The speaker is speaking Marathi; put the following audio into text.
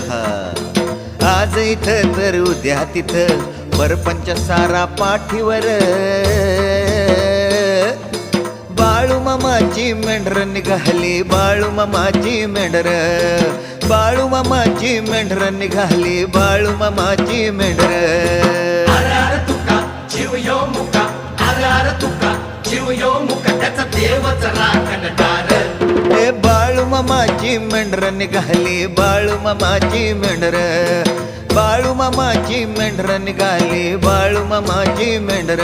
हा आज इथं तर उद्या तिथं परपंच सारा पाठीवर बाळू मामाची मेंढर निघाली बाळू मामाची मेंढर बाळू मामाची मेंढर निघाली बाळू मामाची मेंढर अरे तुका जीव यो मुका अरे तुका जीव यो मुका त्याचा देवच राखणदार ए बाळू मामाची मेंढर निघाली बाळू मामाची मेंढर बाळू मामाची मेंढर निघाली बाळू मामाची मेंढर